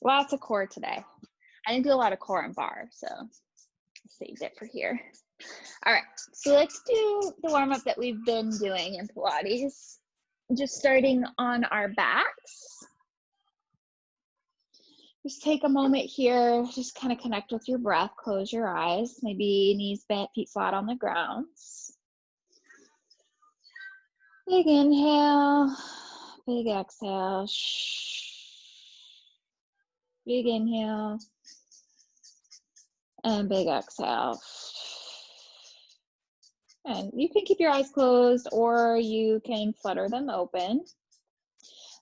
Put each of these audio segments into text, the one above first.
Lots of core today. I didn't do a lot of core and bar, so I saved it for here. All right, so let's do the warm-up that we've been doing in Pilates. Just starting on our backs. Just take a moment here, just kind of connect with your breath, close your eyes, maybe knees bent, feet flat on the ground. Big inhale, big exhale. Big inhale and big exhale. And you can keep your eyes closed or you can flutter them open.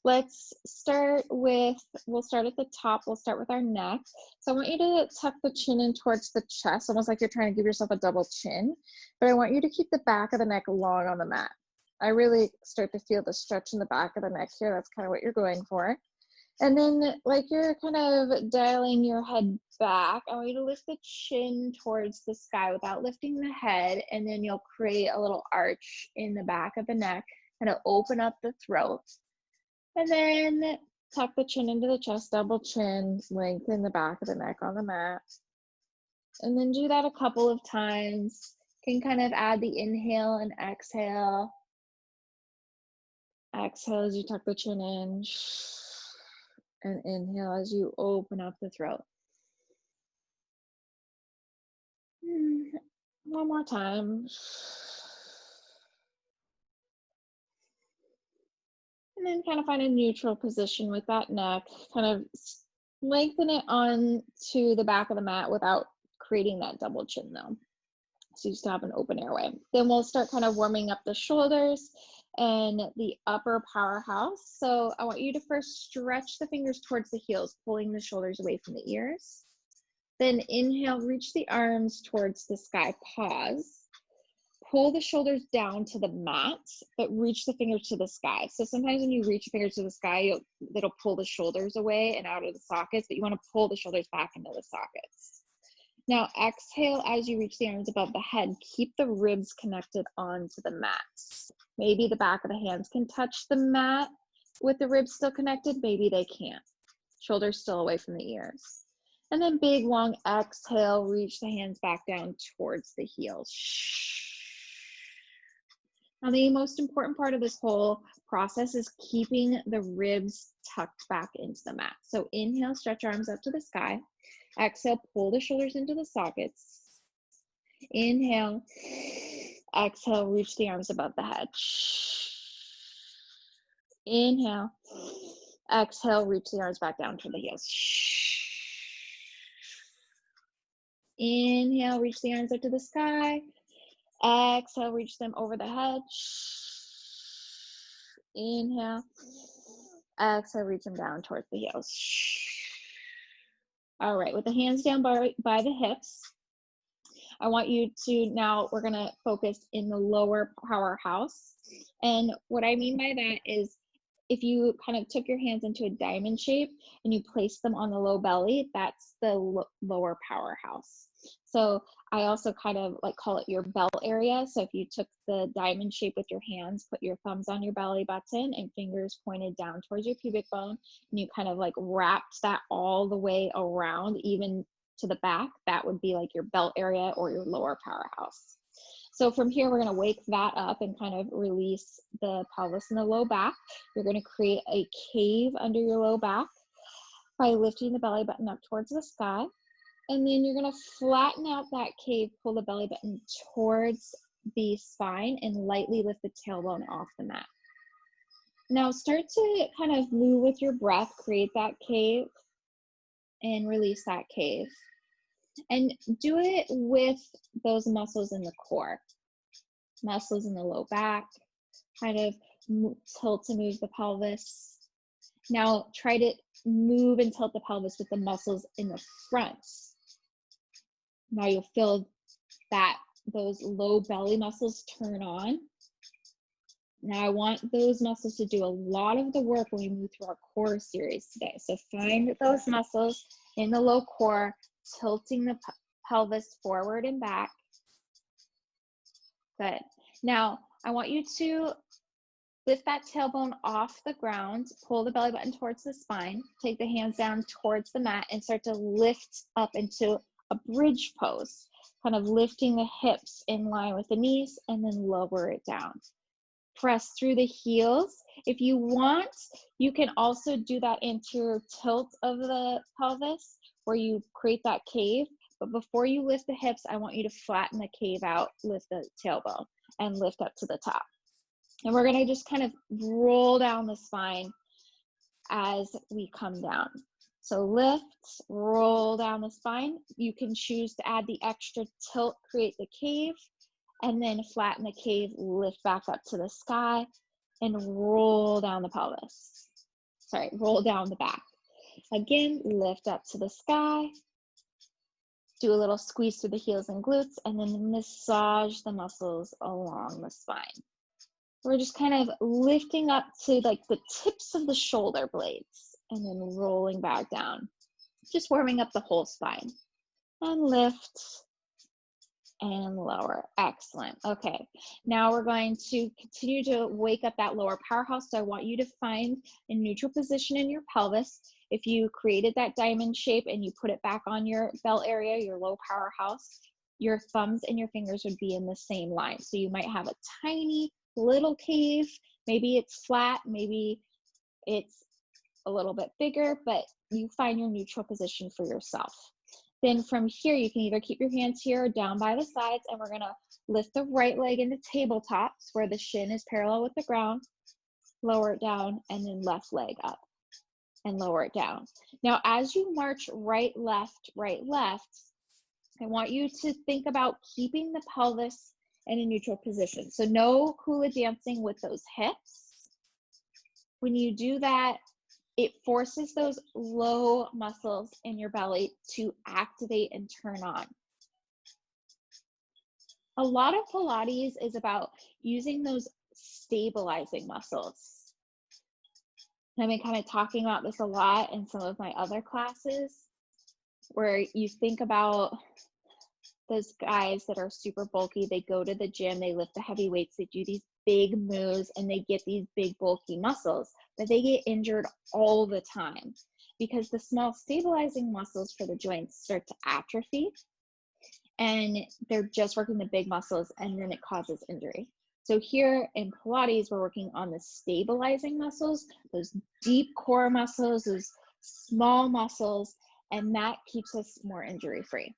Let's start with, we'll start at the top. We'll start with our neck. So I want you to tuck the chin in towards the chest, almost like you're trying to give yourself a double chin. But I want you to keep the back of the neck long on the mat. I really start to feel the stretch in the back of the neck here. That's kind of what you're going for. And then like you're kind of dialing your head back, I want you to lift the chin towards the sky without lifting the head. And then you'll create a little arch in the back of the neck, kind of open up the throat. And then tuck the chin into the chest, double chin, lengthen the back of the neck on the mat. And then do that a couple of times. You can kind of add the inhale and exhale. Exhale as you tuck the chin in. And inhale as you open up the throat. One more time. And then kind of find a neutral position with that neck. Kind of lengthen it on to the back of the mat without creating that double chin though. So you still have an open airway. Then we'll start kind of warming up the shoulders and the upper powerhouse. So I want you to first stretch the fingers towards the heels, pulling the shoulders away from the ears. Then inhale, reach the arms towards the sky, pause. Pull the shoulders down to the mat, but reach the fingers to the sky. So sometimes when you reach your fingers to the sky, it'll pull the shoulders away and out of the sockets, but you want to pull the shoulders back into the sockets. Now exhale as you reach the arms above the head. Keep the ribs connected onto the mat. Maybe the back of the hands can touch the mat with the ribs still connected. Maybe they can't. Shoulders still away from the ears. And then big long exhale, reach the hands back down towards the heels. Now the most important part of this whole process is keeping the ribs tucked back into the mat. So inhale, stretch arms up to the sky. Exhale, pull the shoulders into the sockets. Inhale, exhale, reach the arms above the head. Inhale, exhale, reach the arms back down to the heels. Inhale, reach the arms up to the sky. Exhale, reach them over the head. Inhale. Exhale, reach them down towards the heels. All right, with the hands down by the hips, I want you to, now we're gonna focus in the lower powerhouse. And what I mean by that is if you kind of took your hands into a diamond shape and you placed them on the low belly, that's the lower powerhouse. So I also kind of like call it your belt area. So if you took the diamond shape with your hands, put your thumbs on your belly button and fingers pointed down towards your pubic bone, and you kind of like wrapped that all the way around, even to the back, that would be like your belt area or your lower powerhouse. So from here, we're going to wake that up and kind of release the pelvis and the low back. You're going to create a cave under your low back by lifting the belly button up towards the sky. And then you're going to flatten out that cave, pull the belly button towards the spine and lightly lift the tailbone off the mat. Now start to kind of move with your breath, create that cave and release that cave. And do it with those muscles in the core, muscles in the low back, kind of tilt and move the pelvis. Now try to move and tilt the pelvis with the muscles in the front. Now you'll feel that those low belly muscles turn on. Now I want those muscles to do a lot of the work when we move through our core series today. So find those muscles in the low core, tilting the pelvis forward and back. Good. Now I want you to, Lift that tailbone off the ground, pull the belly button towards the spine, take the hands down towards the mat and start to lift up into a bridge pose, kind of lifting the hips in line with the knees and then lower it down. Press through the heels. If you want, you can also do that anterior tilt of the pelvis where you create that cave. But before you lift the hips, I want you to flatten the cave out, lift the tailbone, and lift up to the top. And we're gonna just kind of roll down the spine as we come down. So lift, roll down the spine. You can choose to add the extra tilt, create the cave, and then flatten the cave, lift back up to the sky, and roll down the pelvis. Sorry, roll down the back. Again, lift up to the sky, do a little squeeze through the heels and glutes, and then massage the muscles along the spine. We're just kind of lifting up to like the tips of the shoulder blades and then rolling back down. Just warming up the whole spine. And lift and lower. Excellent. Okay, now we're going to continue to wake up that lower powerhouse. So I want you to find a neutral position in your pelvis. If you created that diamond shape and you put it back on your belt area, your low powerhouse, your thumbs and your fingers would be in the same line. So you might have a tiny little cave. Maybe it's flat, maybe it's a little bit bigger, but you find your neutral position for yourself. Then from here, you can either keep your hands here or down by the sides, and we're gonna lift the right leg into tabletops where the shin is parallel with the ground, lower it down, and then left leg up and lower it down. Now, as you march right, left, I want you to think about keeping the pelvis in a neutral position. So no hula dancing with those hips. When you do that, it forces those low muscles in your belly to activate and turn on. A lot of Pilates is about using those stabilizing muscles. I've been kind of talking about this a lot in some of my other classes, where you think about those guys that are super bulky. They go to the gym, they lift the heavy weights, they do these big moves, and they get these big bulky muscles, but they get injured all the time because the small stabilizing muscles for the joints start to atrophy, and they're just working the big muscles, and then it causes injury. So here in Pilates, we're working on the stabilizing muscles, those deep core muscles, those small muscles, and that keeps us more injury free.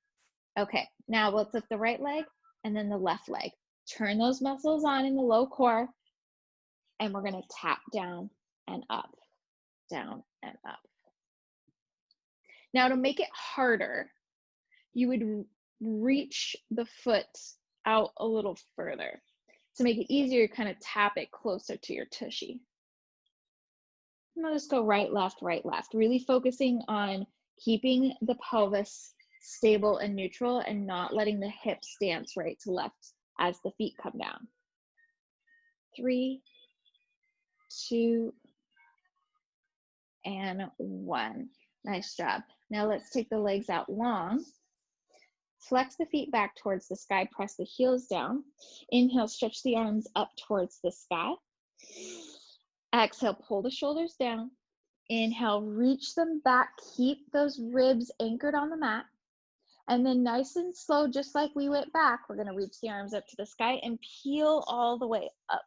Okay, now let's lift the right leg and then the left leg. Turn those muscles on in the low core, and we're gonna tap down and up, down and up. Now to make it harder, you would reach the foot out a little further. To make it easier, kind of tap it closer to your tushy. I'm gonna just go right, left, really focusing on keeping the pelvis stable and neutral and not letting the hips dance right to left as the feet come down. 3, 2, and 1. Nice job. Now let's take the legs out long. Flex the feet back towards the sky, press the heels down. Inhale, stretch the arms up towards the sky. Exhale, pull the shoulders down. Inhale, reach them back, keep those ribs anchored on the mat. And then nice and slow, just like we went back, we're gonna reach the arms up to the sky and peel all the way up.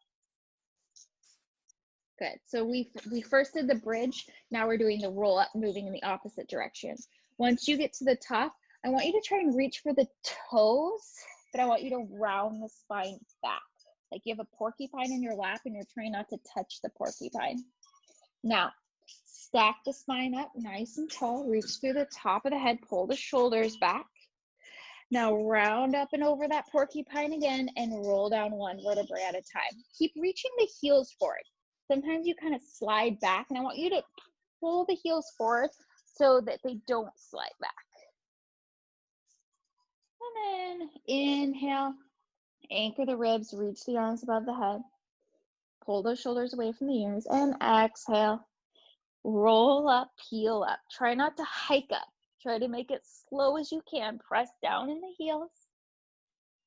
Good, so we first did the bridge, now we're doing the roll up, moving in the opposite direction. Once you get to the top, I want you to try and reach for the toes, but I want you to round the spine back. Like you have a porcupine in your lap and you're trying not to touch the porcupine. Now, stack the spine up nice and tall, reach through the top of the head, pull the shoulders back. Now round up and over that porcupine again and roll down one vertebrae at a time. Keep reaching the heels forward. Sometimes you kind of slide back, and I want you to pull the heels forward so that they don't slide back. And then inhale, anchor the ribs, reach the arms above the head, pull those shoulders away from the ears, and exhale, roll up, peel up. Try not to hike up. Try to make it slow as you can. Press down in the heels.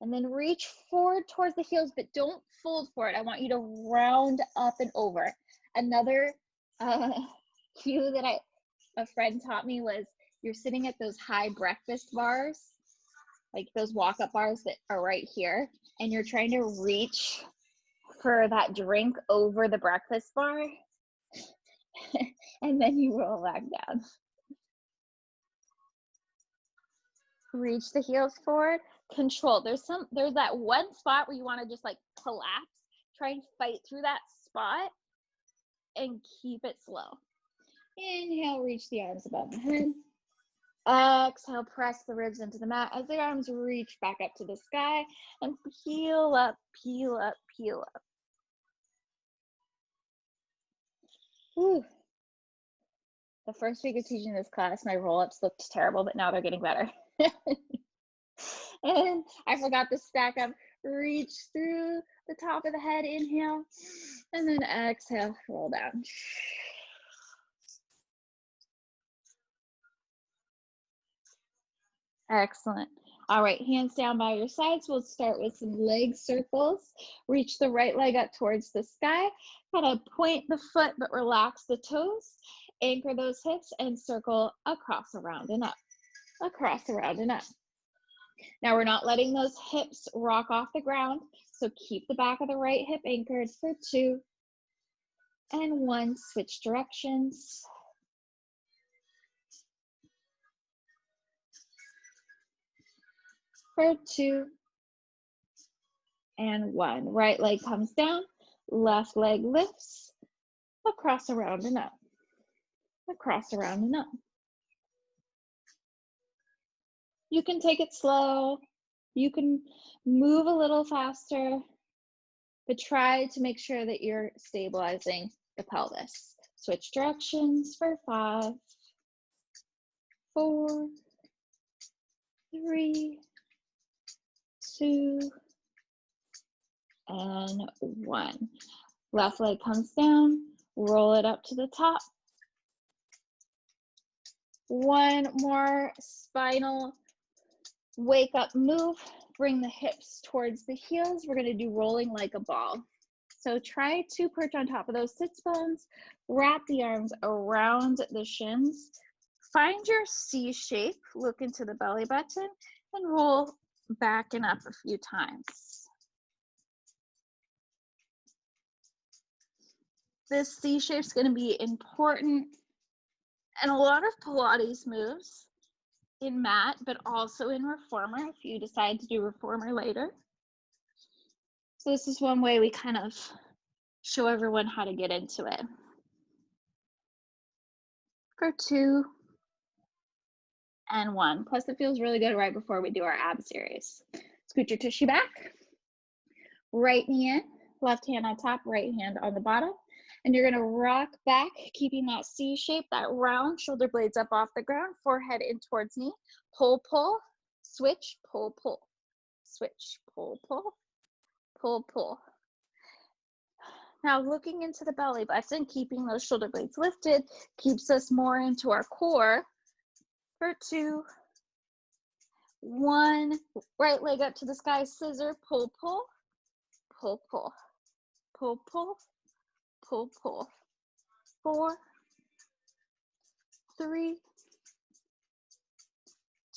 And then reach forward towards the heels, but don't fold forward. I want you to round up and over. Another cue that a friend taught me was you're sitting at those high breakfast bars, like those walk-up bars that are right here, and you're trying to reach for that drink over the breakfast bar, and then you roll back down. Reach the heels forward, control. There's that one spot where you want to just like collapse. Try and fight through that spot and keep it slow. Inhale, reach the arms above the head. Exhale, press the ribs into the mat as the arms reach back up to the sky, and peel up, peel up, peel up. Whew. The first week of teaching this class, my roll-ups looked terrible, but now they're getting better. And I forgot to stack up. Reach through the top of the head, inhale, and then exhale, roll down. Excellent. All right, hands down by your sides. We'll start with some leg circles. Reach the right leg up towards the sky. Kind of point the foot, but relax the toes. Anchor those hips and circle across, around, and up. Across, around, and up. Now we're not letting those hips rock off the ground, so keep the back of the right hip anchored for 2 and 1. Switch directions. For 2 and 1. Right leg comes down, left leg lifts, across, around, and up. Across, around, and up. You can take it slow. You can move a little faster, but try to make sure that you're stabilizing the pelvis. Switch directions for 5, 4, 3, 2, and 1. Left leg comes down, roll it up to the top. One more spinal wake up move. Bring the hips towards the heels. We're going to do rolling like a ball. So try to perch on top of those sits bones. Wrap the arms around the shins. Find your C shape. Look into the belly button and roll back and up a few times. This C shape is going to be important in a lot of Pilates moves, in mat, but also in reformer if you decide to do reformer later. So this is one way we kind of show everyone how to get into it. For 2 and 1. Plus it feels really good right before we do our ab series. Scoot your tushy back. Right knee in, left hand on top, right hand on the bottom. And you're gonna rock back, keeping that C shape, that round, shoulder blades up off the ground, forehead in towards knee. Pull, pull, switch, pull, pull, switch, pull, pull, pull, pull. Now looking into the belly button, keeping those shoulder blades lifted, keeps us more into our core. For 2, 1, right leg up to the sky, scissor, pull, pull, pull, pull, pull, pull, pull, pull. 4, 3,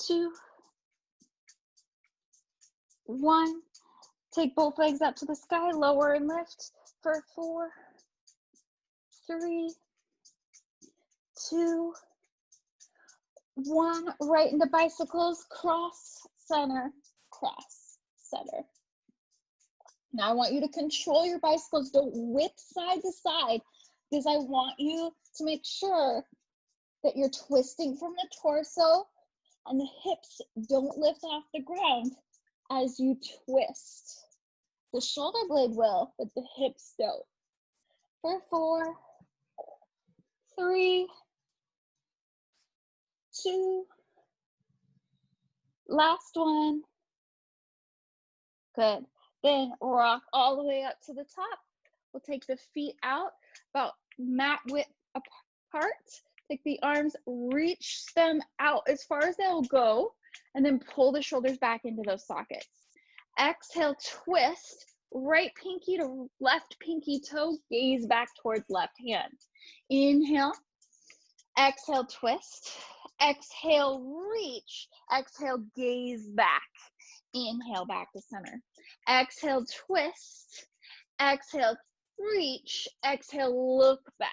2, 1. Take both legs up to the sky, lower and lift for 4, 3, 2, 1. Right into bicycles, cross, center, cross, center. Now I want you to control your bicycles. Don't whip side to side, because I want you to make sure that you're twisting from the torso and the hips don't lift off the ground as you twist. The shoulder blade will, but the hips don't. For 4, 3, 2, last one. Good. Then rock all the way up to the top. We'll take the feet out about mat width apart. Take the arms, reach them out as far as they'll go, and then pull the shoulders back into those sockets. Exhale, twist. Right pinky to left pinky toe, gaze back towards left hand. Inhale. Exhale, twist. Exhale, reach. Exhale, gaze back. Inhale, back to center. Exhale, twist. Exhale, reach. Exhale, look back.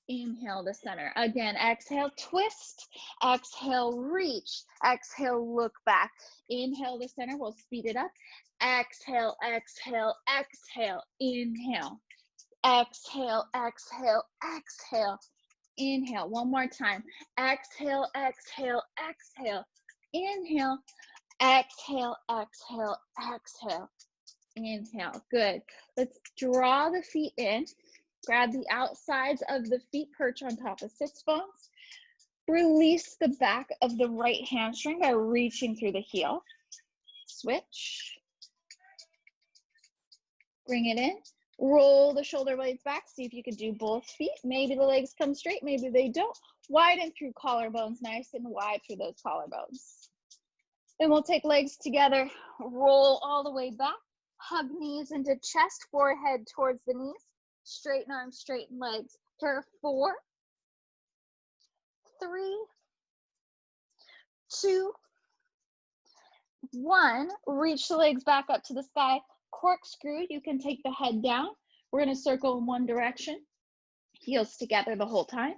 Inhale to center. Again, exhale, twist. Exhale, reach. Exhale, look back. Inhale to center. We'll speed it up. Exhale, exhale, exhale. Inhale. Exhale, exhale, exhale. Inhale. One more time. Exhale, exhale, exhale. Inhale. Exhale, exhale, exhale. Inhale. Good. Let's draw the feet in. Grab the outsides of the feet, perch on top of sits bones. Release the back of the right hamstring by reaching through the heel. Switch. Bring it in. Roll the shoulder blades back. See if you can do both feet. Maybe the legs come straight, maybe they don't. Widen through collarbones, nice and wide through those collarbones. Then we'll take legs together, roll all the way back. Hug knees into chest, forehead towards the knees. Straighten arms, straighten legs. For 4, 3, 2, 1. Reach the legs back up to the sky. Corkscrew, you can take the head down. We're going to circle in one direction. Heels together the whole time.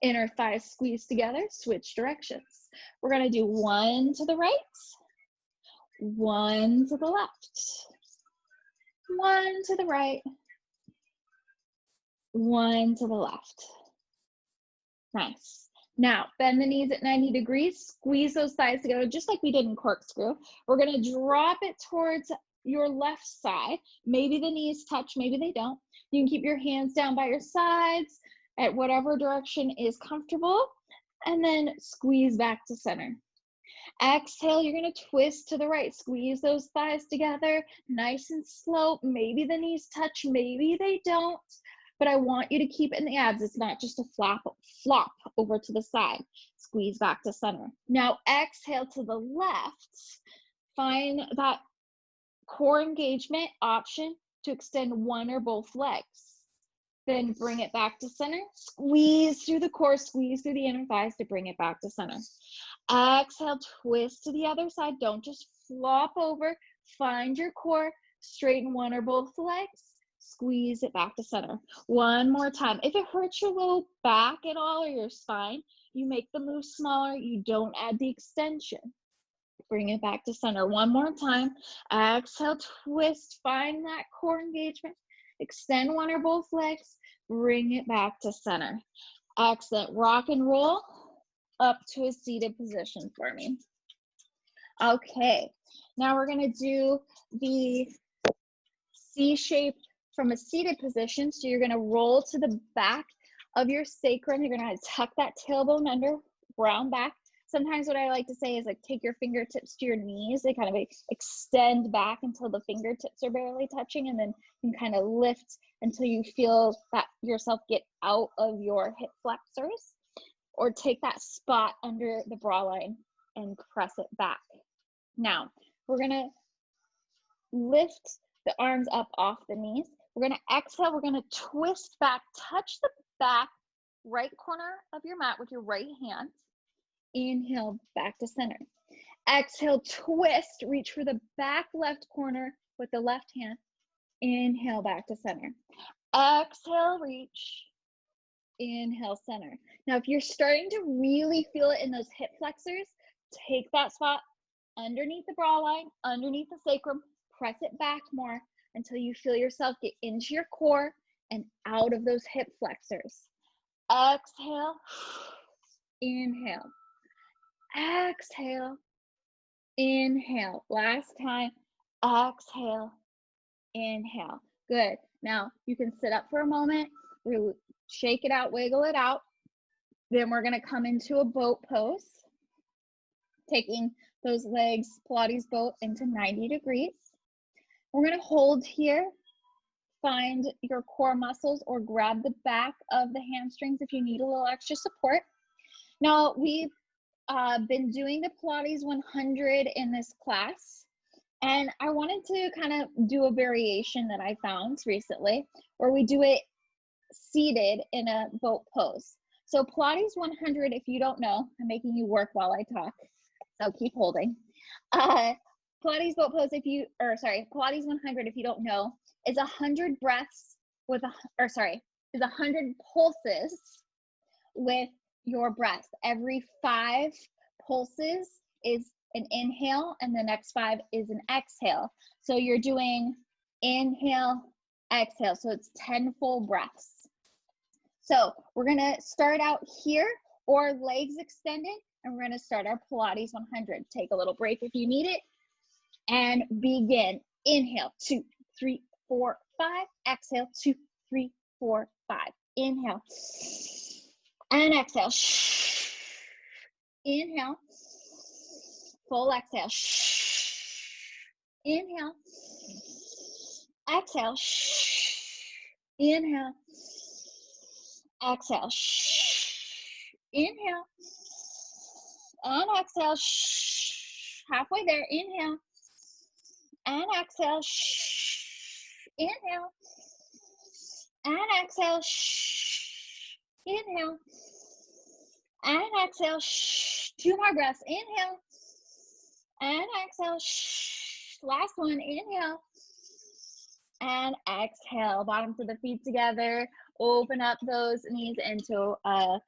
Inner thighs squeeze together. Switch directions. We're going to do 1 to the right, 1 to the left, 1 to the right, 1 to the left. Nice. Now, bend the knees at 90 degrees. Squeeze those thighs together just like we did in corkscrew. We're going to drop it towards your left side. Maybe the knees touch, maybe they don't. You can keep your hands down by your sides at whatever direction is comfortable, and then squeeze back to center. Exhale, you're going to twist to the right. Squeeze those thighs together, nice and slow. Maybe the knees touch, maybe they don't, but I want you to keep it in the abs. It's not just a flop over to the side. Squeeze back to center. Now exhale to the left. Find that core engagement option to extend one or both legs. Then bring it back to center. Squeeze through the core, squeeze through the inner thighs to bring it back to center. Exhale, twist to the other side. Don't just flop over. Find your core, straighten one or both legs, squeeze it back to center. One more time. If it hurts your low back at all or your spine, you make the move smaller. You don't add the extension. Bring it back to center. One more time. Exhale, twist, find that core engagement. Extend one or both legs. Bring it back to center. Excellent. Rock and roll up to a seated position for me. Okay. Now we're going to do the C shape from a seated position. So you're going to roll to the back of your sacrum. You're going to tuck that tailbone under, round back. Sometimes what I like to say is like take your fingertips to your knees. They kind of extend back until the fingertips are barely touching, and then you can kind of lift until you feel that yourself get out of your hip flexors, or take that spot under the bra line and press it back. Now, we're gonna lift the arms up off the knees. We're gonna exhale, we're gonna twist back, touch the back right corner of your mat with your right hand. Inhale, back to center. Exhale, twist, reach for the back left corner with the left hand. Inhale, back to center. Exhale, reach. Inhale, center. Now, if you're starting to really feel it in those hip flexors, take that spot underneath the bra line, underneath the sacrum, press it back more until you feel yourself get into your core and out of those hip flexors. Exhale, inhale. Exhale, inhale. Last time, exhale, inhale. Good. Now you can sit up for a moment, shake it out, wiggle it out. Then we're going to come into a boat pose, taking those legs, Pilates boat, into 90 degrees. We're going to hold here, find your core muscles, or grab the back of the hamstrings if you need a little extra support. Now we've been doing the Pilates 100 in this class. And I wanted to kind of do a variation that I found recently where we do it seated in a boat pose. So Pilates 100, if you don't know, I'm making you work while I talk, so keep holding. Pilates boat pose, Pilates 100, if you don't know, is 100 breaths with is 100 pulses with your breath. Every 5 pulses is an inhale, and the next 5 is an exhale. So you're doing inhale, exhale. So it's 10 full breaths. So we're gonna start out here, or legs extended, and we're gonna start our Pilates 100. Take a little break if you need it, and begin. Inhale, 2, 3, 4, 5. Exhale, 2, 3, 4, 5. Inhale and exhale. Inhale, full exhale. Inhale, exhale. Inhale, exhale. Inhale and exhale. Halfway there. Inhale and exhale. Inhale and exhale. Inhale and exhale. 2 more breaths. Inhale and exhale. Last one. Inhale and exhale. Bottoms of the feet together. Open up those knees into a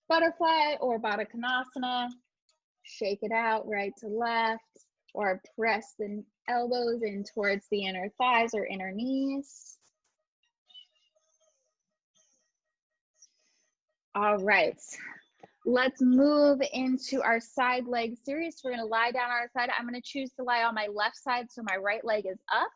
butterfly or Baddha Konasana. Shake it out right to left, or press the elbows in towards the inner thighs or inner knees. All right, let's move into our side leg series. We're gonna lie down on our side. I'm gonna choose to lie on my left side, so my right leg is up.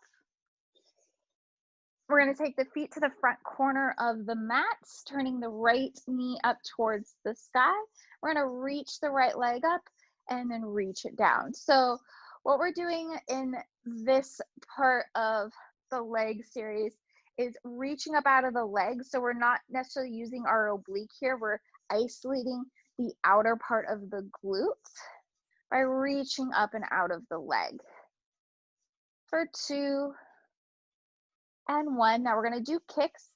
We're gonna take the feet to the front corner of the mat, turning the right knee up towards the sky. We're gonna reach the right leg up and then reach it down. So what we're doing in this part of the leg series is reaching up out of the leg. So we're not necessarily using our oblique here. We're isolating the outer part of the glutes by reaching up and out of the leg. For 2 and 1. Now we're gonna do kicks.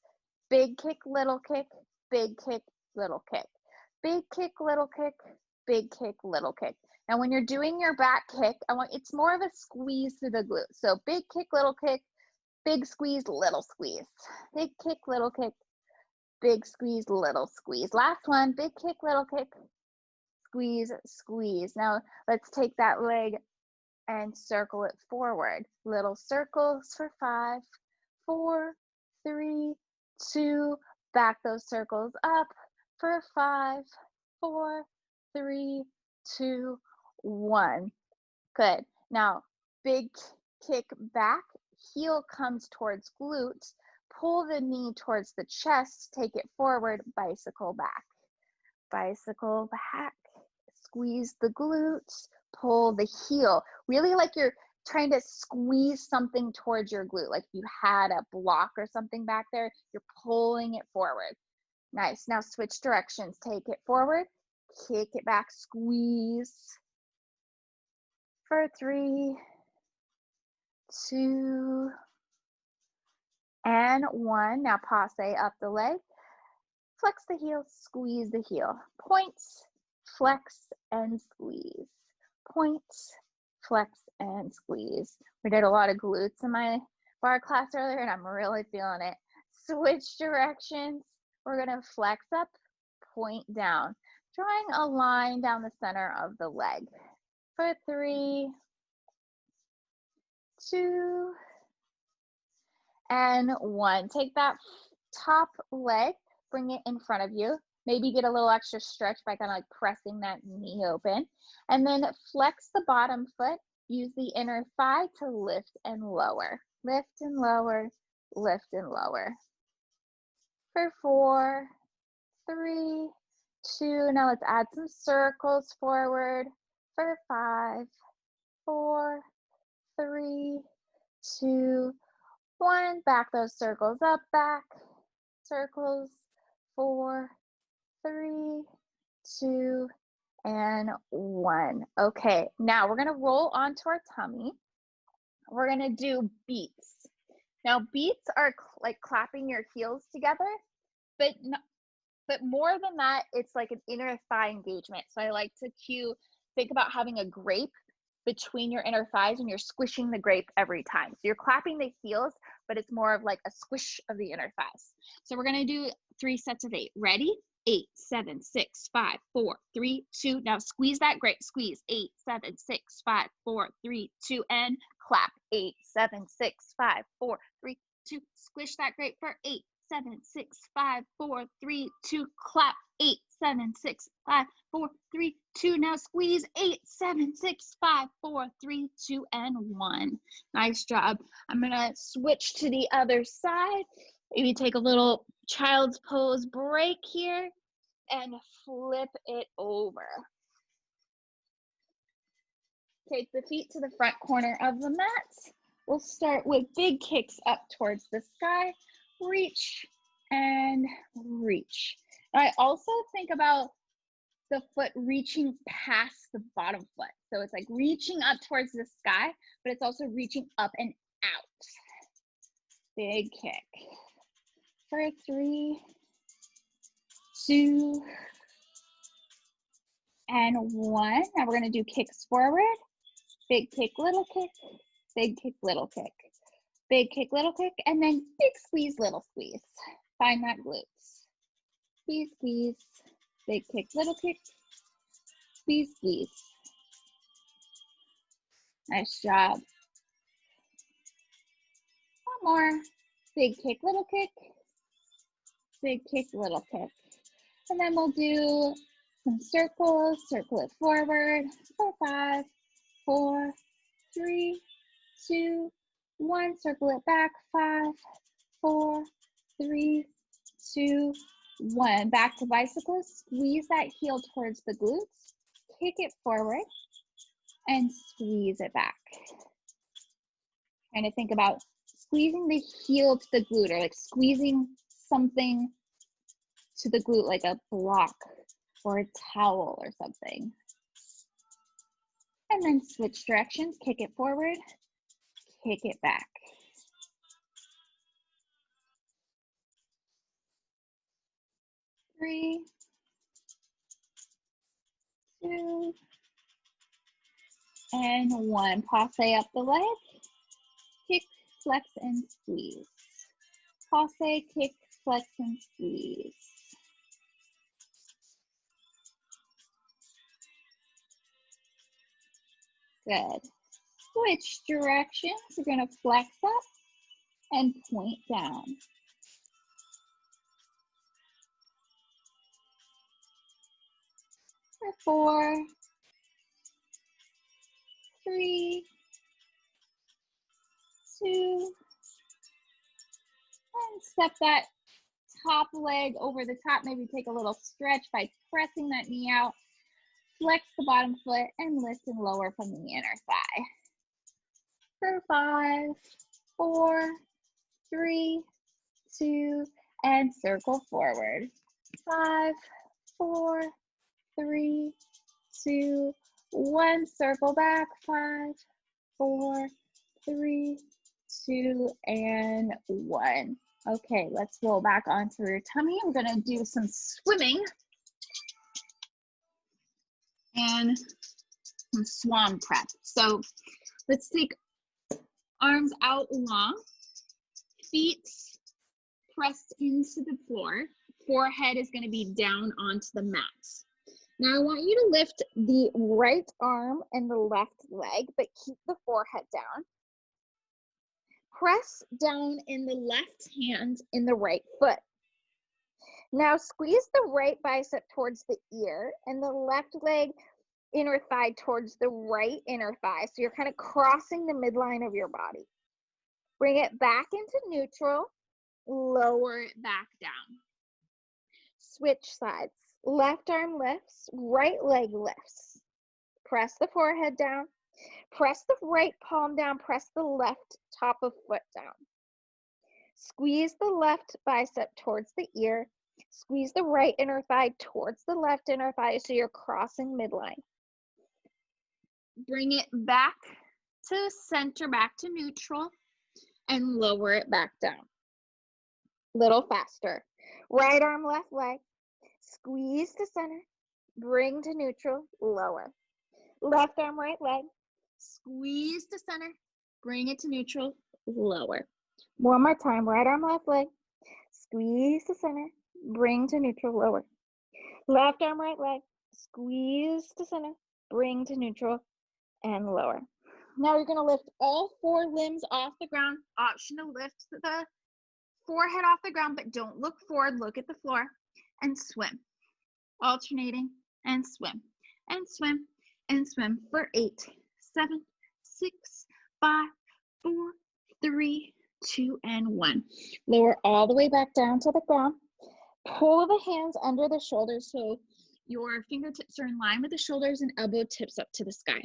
Big kick, little kick, big kick, little kick. Big kick, little kick, big kick, little kick. Now when you're doing your back kick, it's more of a squeeze through the glutes. So big kick, little kick, big squeeze, little squeeze. Big kick, little kick, big squeeze, little squeeze. Last one, big kick, little kick, squeeze, squeeze. Now let's take that leg and circle it forward. Little circles for 5, 4, 3, 2. Back those circles up for 5, 4, 3, 2, 1. Good. Now, big kick back, heel comes towards glutes, pull the knee towards the chest, take it forward, bicycle back. Bicycle back, squeeze the glutes, pull the heel. Really like you're trying to squeeze something towards your glute, like you had a block or something back there, you're pulling it forward. Nice. Now switch directions. Take it forward, kick it back, squeeze. For 3, 2, and 1. Now passe up the leg. Flex the heel, squeeze the heel. Points, flex, and squeeze. Points, flex, and squeeze. We did a lot of glutes in my bar class earlier, and I'm really feeling it. Switch directions. We're gonna flex up, point down, drawing a line down the center of the leg. For 3, 2, and 1. Take that top leg, bring it in front of you. Maybe get a little extra stretch by kind of like pressing that knee open. And then flex the bottom foot. Use the inner thigh to lift and lower. Lift and lower, lift and lower. For 4, 3, 2. Now let's add some circles forward. For 5, 4, 3, 2, 1. Back those circles up, back. Circles. 4, 3, 2, and 1. Okay, now we're gonna roll onto our tummy. we're gonna do beats. Now, beats are like clapping your heels together, but more than that, it's like an inner thigh engagement. So I like to think about having a grape between your inner thighs, and you're squishing the grape every time. So you're clapping the heels, but it's more of like a squish of the inner thighs. So we're gonna do 3 sets of 8. Ready? 8, 7, 6, 5, 4, 3, 2. Now squeeze that grape. Squeeze. 8, 7, 6, 5, 4, 3, 2, and clap. 8, 7, 6, 5, 4, 3, 2. Squish that grape for 8, 7, 6, 5, 4, 3, 2. Clap. 8, 7, 6, 5, 4, 3, 2. Now squeeze. 8, 7, 6, 5, 4, 3, 2, and 1. Nice job. I'm gonna switch to the other side. Maybe take a little child's pose break here and flip it over. Take the feet to the front corner of the mat. We'll start with big kicks up towards the sky. Reach and reach. I also think about the foot reaching past the bottom foot. So it's like reaching up towards the sky, but it's also reaching up and out. Big kick. For 3, 2, and 1. Now we're going to do kicks forward. Big kick, little kick. Big kick, little kick. Big kick, little kick. And then big squeeze, little squeeze. Find that glutes. Squeeze, squeeze. Big kick, little kick. Squeeze, squeeze. Nice job. One more. Big kick, little kick. Big kick, little kick. And then we'll do some circles. Circle it forward for 5, 4, 3, 2, 1. Circle it back. 5, 4, 3, 2, 1. Back to bicycle. Squeeze that heel towards the glutes. Kick it forward and squeeze it back. Trying to think about squeezing the heel to the glute, or like squeezing something to the glute, like a block or a towel or something. And then switch directions, kick it forward, kick it back. Three, 2, and 1. Passe up the leg, kick, flex, and squeeze. Passe, kick, flex, and squeeze. Good. Switch directions. We're going to flex up and point down. For 4, 3, 2, and step that top leg over the top. Maybe take a little stretch by pressing that knee out. Flex the bottom foot and lift and lower from the inner thigh. For 5, 4, 3, 2, and circle forward. 5, 4, 3, 2, 1. Circle back. 5, 4, 3, 2, and 1. Okay, let's roll back onto your tummy. I'm gonna do some swimming and some swan prep. So let's take arms out long, feet pressed into the floor. Forehead is going to be down onto the mat. Now I want you to lift the right arm and the left leg, but keep the forehead down. Press down in the left hand in the right foot. Now squeeze the right bicep towards the ear and the left leg inner thigh towards the right inner thigh. So you're kind of crossing the midline of your body. Bring it back into neutral, lower it back down. Switch sides. Left arm lifts, right leg lifts. Press the forehead down. Press the right palm down. Press the left top of foot down. Squeeze the left bicep towards the ear. Squeeze the right inner thigh towards the left inner thigh so you're crossing midline. Bring it back to center, back to neutral, and lower it back down. Little faster. Right arm, left leg. Squeeze to center. Bring to neutral. Lower. Left arm, right leg. Squeeze to center. Bring it to neutral. Lower. One more time. Right arm, left leg. Squeeze to center. Bring to neutral. Lower. Left arm, right leg. Squeeze to center. Bring to neutral. And lower. Now you're going to lift all 4 limbs off the ground. Option to lift the forehead off the ground, but don't look forward. Look at the floor and swim. Alternating and swim and swim and swim for 8, 7, 6, 5, 4, 3, 2, and 1. Lower all the way back down to the ground. Pull the hands under the shoulders so your fingertips are in line with the shoulders and elbow tips up to the sky.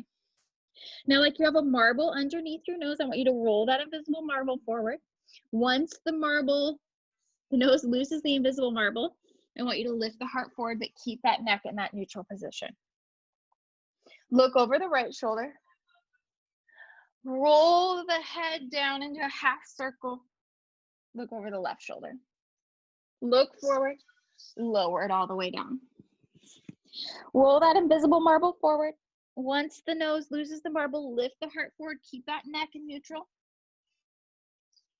Now, like you have a marble underneath your nose, I want you to roll that invisible marble forward. Once the nose loses the invisible marble, I want you to lift the heart forward, but keep that neck in that neutral position. Look over the right shoulder. Roll the head down into a half circle. Look over the left shoulder. Look forward. Lower it all the way down. Roll that invisible marble forward. Once the nose loses the marble, lift the heart forward. Keep that neck in neutral.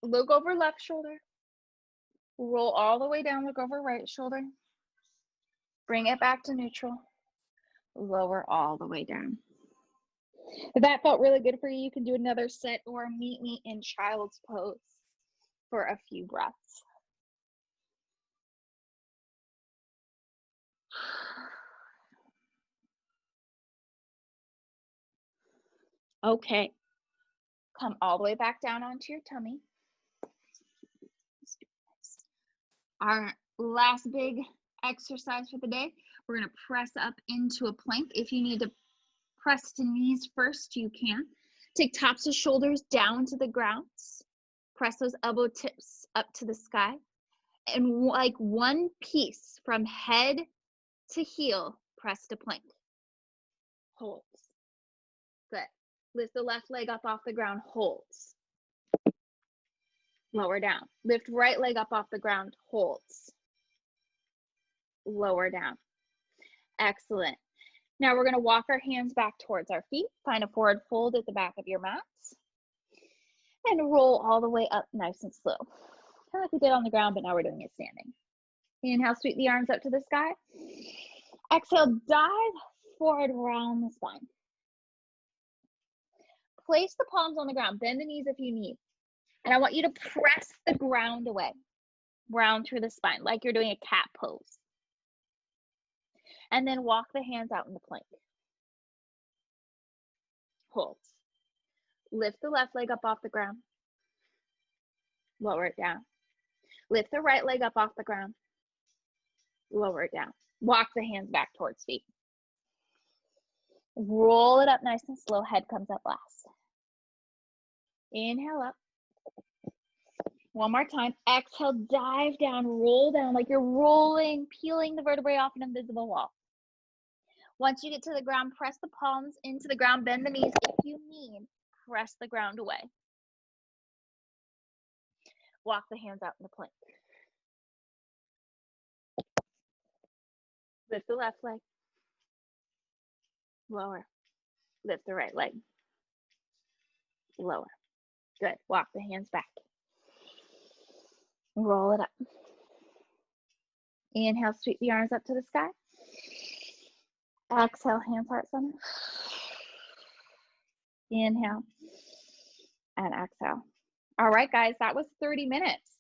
Look over left shoulder. Roll all the way down. Look over right shoulder. Bring it back to neutral. Lower all the way down. If that felt really good for you, you can do another set or meet me in child's pose for a few breaths. Okay. Come all the way back down onto your tummy. Our last big exercise for the day, we're going to press up into a plank. If you need to press to knees first, you can. Take tops of shoulders down to the ground. Press those elbow tips up to the sky. And like one piece from head to heel, press to plank. Holds. Good. Lift the left leg up off the ground, holds. Lower down. Lift right leg up off the ground, holds. Lower down. Excellent. Now we're going to walk our hands back towards our feet. Find a forward fold at the back of your mats. And roll all the way up nice and slow. Kind of like we did on the ground, but now we're doing it standing. Inhale, sweep the arms up to the sky. Exhale, dive forward around the spine. Place the palms on the ground. Bend the knees if you need. And I want you to press the ground away. Round through the spine, like you're doing a cat pose. And then walk the hands out in the plank. Hold. Lift the left leg up off the ground. Lower it down. Lift the right leg up off the ground. Lower it down. Walk the hands back towards feet. Roll it up nice and slow. Head comes up last. Inhale up. One more time. Exhale, dive down, roll down like you're rolling, peeling the vertebrae off an invisible wall. Once you get to the ground, press the palms into the ground, bend the knees. If you need, press the ground away. Walk the hands out in the plank. Lift the left leg. Lower. Lift the right leg. Lower. Good. Walk the hands back. Roll it up. Inhale, sweep the arms up to the sky. Exhale, hands, heart center. Inhale and exhale. All right, guys, that was 30 minutes.